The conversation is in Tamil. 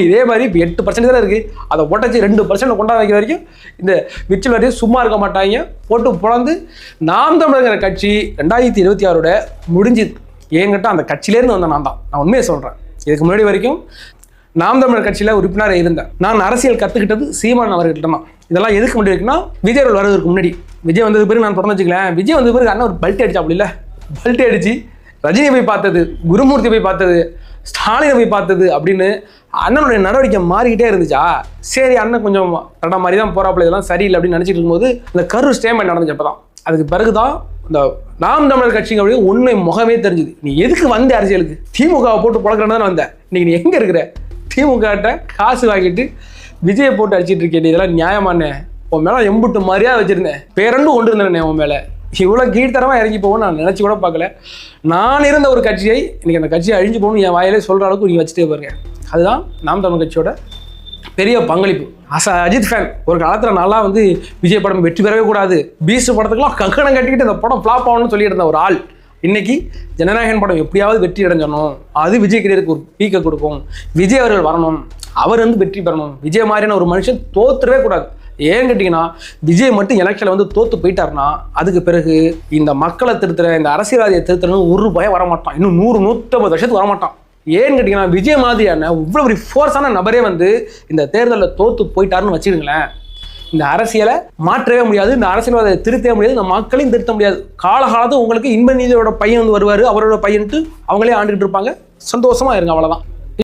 இதே மாதிரி இப்போ 8% தான் இருக்குது, அதை உடச்சி 2% கொண்டாட வைக்கிற வரைக்கும் இந்த விர்ச்சுவல் வரையும் சும்மா இருக்க மாட்டாங்க. போட்டு பிறந்து நாம் தமிழர் கட்சி 2026 முடிஞ்சுது. ஏங்கிட்ட அந்த கட்சியிலேருந்து வந்த நான் உண்மையை சொல்கிறேன். இதுக்கு முன்னாடி வரைக்கும் நாம் தமிழர் கட்சியில் உறுப்பினராக இருந்தேன். நான் அரசியல் கற்றுக்கிட்டது சீமான் அவர்கிட்ட தான். இதெல்லாம் எதுக்கு முன்னாடி இருக்குன்னா, விஜய் அவர்கள் வருவதற்கு முன்னாடி. விஜய் வந்தது பிறகு நான் தொடர்ந்து வச்சுக்கலேன். விஜய் வந்தது பிறகு அண்ணன் ஒரு பல்ட்டி அடிச்சா, அப்படி இல்லை, பல்ட்டி அடிச்சு ரஜினியை போய் பார்த்தது, குருமூர்த்தி போய் பார்த்தது, ஸ்டாலினை போய் பார்த்தது அப்படின்னு அண்ணனுடைய நடவடிக்கை மாறிக்கிட்டே இருந்துச்சா. சரி, அண்ணன் கொஞ்சம் கரெக்டாக மாதிரி தான் போகிறாப்புல, இதெல்லாம் சரியில்லை அப்படின்னு நினச்சிட்டு இருக்கும்போது இந்த கரூர் ஸ்டேட்மெண்ட் நடந்துச்சப்போ தான், அதுக்கு பிறகு தான் இந்த நாம் தமிழர் கட்சிங்க அப்படியே உண்மை முகமே தெரிஞ்சுது. நீ எதுக்கு வந்த அரசியலுக்கு? திமுகவை போட்டு புழக்கிறேன்னு தானே வந்த. இன்னைக்கு நீ எங்கே இருக்கிற? திமுகட்ட காசு வாங்கிட்டு விஜயை போட்டு அடிச்சிட்டு இருக்கேன். இதெல்லாம் நியாயமானே? உன் மேலே எம்புட்டு மாதிரியா வச்சிருந்தேன், பேரண்டு கொண்டு இருந்தேன் உன் மேலே. இவ்வளோ கீழ்த்தரமாக இறங்கி போவோம் நான் நினச்சி கூட பார்க்கல. நான் இருந்த ஒரு கட்சியை இன்னைக்கு அந்த கட்சியை அழிஞ்சு போகணும் என் வாயிலே சொல்கிற அளவுக்கு நீங்கள் வச்சுட்டே பாருங்க. அதுதான் நாம் தமிழ் கட்சியோட பெரிய பங்களிப்பு. அஜித் ஃபேன் ஒரு காலத்தில் நல்லா விஜய் படம் வெற்றி பெறவே கூடாது, பீஸ்ட் படத்துக்குலாம் கங்கணம் கட்டிக்கிட்டு இந்த படம் ஃப்ளாப் ஆகணும்னு சொல்லிட்டு இருந்த ஒரு ஆள் இன்னைக்கு ஜனநாயகன் படம் எப்படியாவது வெற்றி அடைஞ்சணும், அது விஜய் கரியருக்கு ஒரு பீக்கை கொடுக்கும், விஜய் அவர்கள் வரணும், அவர் வெற்றி பெறணும். விஜய் மாதிரியான ஒரு மனுஷன் தோத்துறவே கூடாது. ஏன்னு கேட்டிங்கன்னா, விஜய் மட்டும் எலெக்ஷனில் தோத்து போயிட்டாருன்னா அதுக்கு பிறகு இந்த மக்களை திருத்துற, இந்த அரசியல்வாதியை திருத்துறன்னு ஒரு பயம் வரமாட்டான். இன்னும் 100-150 வருஷத்துக்கு வரமாட்டான். ஏன்னு கேட்டிங்கன்னா, விஜய் மாதிரியான இவ்வளோ ஒரு ஃபோர்ஸான நபரே இந்த தேர்தலில் தோத்து போயிட்டாருன்னு வச்சுக்கிங்களேன், இந்த அரசியலை மாற்றவே முடியாது, இந்த அரசியல்வாதியை திருத்தவே முடியாது, இந்த மக்களையும் திருத்த முடியாது. காலகாலத்து உங்களுக்கு இன்ப நீதியோட பையன் வருவார், அவரோட பையன்ட்டு அவங்களே ஆண்டுகிட்டு இருப்பாங்க. சந்தோஷமா இருங்க, அவ்வளோதான்.